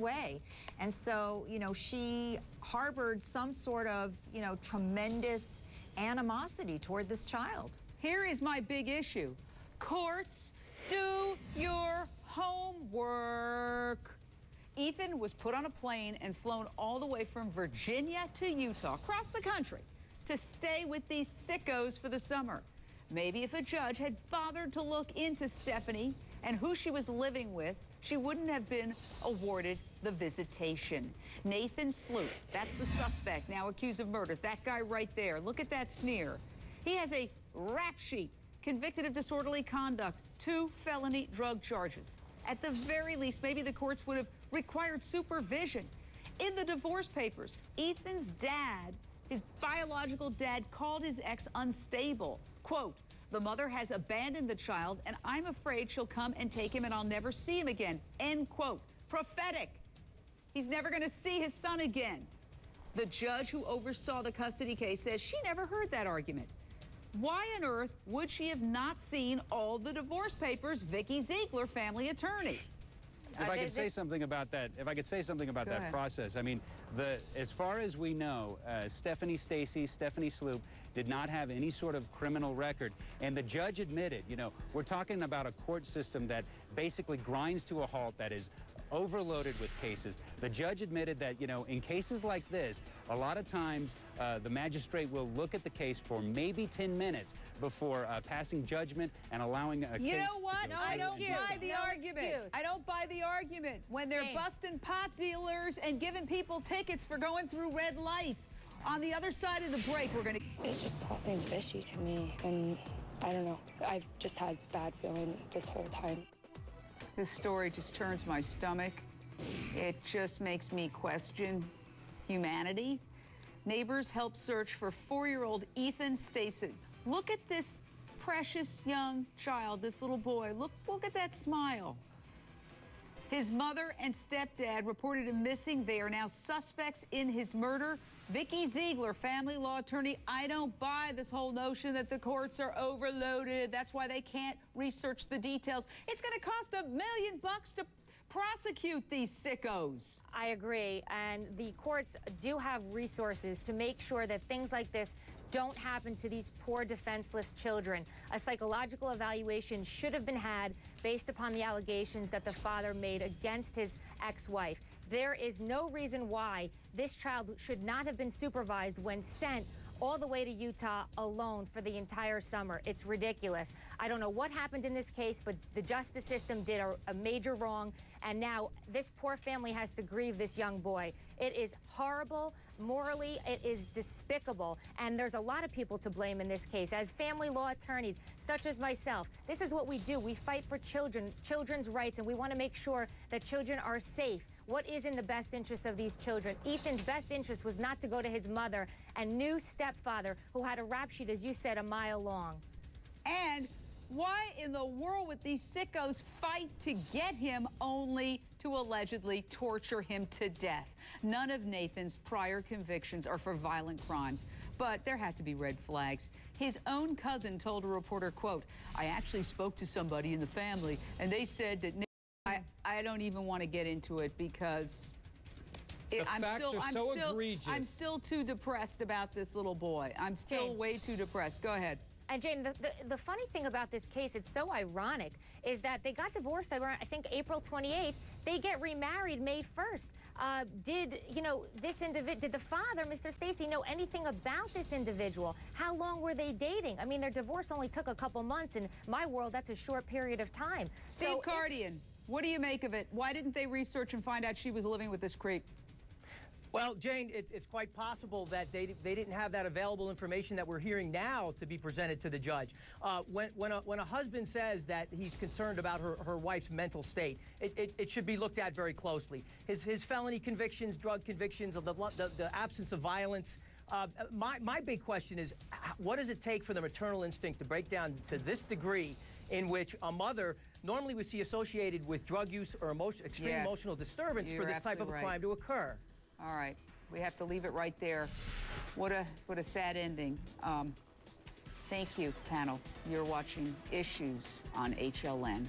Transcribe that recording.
way. And so, you know, she harbored some sort of, you know, tremendous animosity toward this child. Here is my big issue. Courts, do your homework. Ethan was put on a plane and flown all the way from Virginia to Utah, across the country, to stay with these sickos for the summer. Maybe if a judge had bothered to look into Stephanie and who she was living with, she wouldn't have been awarded the visitation. Nathan Sloop, that's the suspect now accused of murder. That guy right there. Look at that sneer. He has a rap sheet, convicted of disorderly conduct, 2 felony drug charges. At the very least, maybe the courts would have required supervision. In the divorce papers, Ethan's dad, his biological dad, called his ex unstable. Quote, "The mother has abandoned the child, and I'm afraid she'll come and take him and I'll never see him again." End quote. Prophetic. He's never going to see his son again. The judge who oversaw the custody case says she never heard that argument. Why on earth would she have not seen all the divorce papers? Vikki Ziegler, family attorney. If I could say something about that, process, I mean, as far as we know, Stephanie Sloop, did not have any sort of criminal record. And the judge admitted, you know, we're talking about a court system that basically grinds to a halt, that is overloaded with cases. The judge admitted that, you know, in cases like this, a lot of times the magistrate will look at the case for maybe 10 minutes before passing judgment and allowing a case to go. You know what? I don't buy the argument. Excuse. I don't buy the argument when they're busting pot dealers and giving people tickets for going through red lights. On the other side of the break, we're going to... It just all seemed fishy to me, and I don't know. I've just had bad feeling this whole time. This story just turns my stomach. It just makes me question humanity. Neighbors help search for 4-year-old Ethan Stason. Look at this precious young child, this little boy. Look at that smile. His mother and stepdad reported him missing. They are now suspects in his murder. Vikki Ziegler, family law attorney, I don't buy this whole notion that the courts are overloaded. That's why they can't research the details. It's going to cost $1 million to prosecute these sickos. I agree, and the courts do have resources to make sure that things like this don't happen to these poor, defenseless children. A psychological evaluation should have been had based upon the allegations that the father made against his ex-wife. There is no reason why this child should not have been supervised when sent all the way to Utah alone for the entire summer. It's ridiculous. I don't know what happened in this case, but the justice system did a major wrong, and now this poor family has to grieve this young boy. It is horrible. Morally, it is despicable, and there's a lot of people to blame in this case. As family law attorneys, such as myself, this is what we do. We fight for children's rights, and we want to make sure that children are safe. What is in the best interest of these children? Ethan's best interest was not to go to his mother and new stepfather, who had a rap sheet, as you said, a mile long. And why in the world would these sickos fight to get him only to allegedly torture him to death? None of Nathan's prior convictions are for violent crimes, but there had to be red flags. His own cousin told a reporter, quote, "I actually spoke to somebody in the family, and they said that..." I don't even want to get into it because I'm still too depressed about this little boy. I'm still way too depressed. Go ahead. And Jane, the funny thing about this case, it's so ironic, is that they got divorced, I think, April 28th. They get remarried May 1st. Did the father, Mr. Stacy, know anything about this individual? How long were they dating? I mean, their divorce only took a couple months. In my world, that's a short period of time. Steve Cardian, what do you make of it? Why didn't they research and find out she was living with this creep? Well, Jane, it's quite possible that they didn't have that available information that we're hearing now to be presented to the judge. When a husband says that he's concerned about her wife's mental state, it should be looked at very closely. His felony convictions, drug convictions, the absence of violence. My big question is, what does it take for the maternal instinct to break down to this degree, in which a mother normally would see associated with drug use or extreme emotional disturbance for this type of a crime to occur? All right, we have to leave it right there. What a sad ending. Thank you, panel. You're watching Issues on HLN.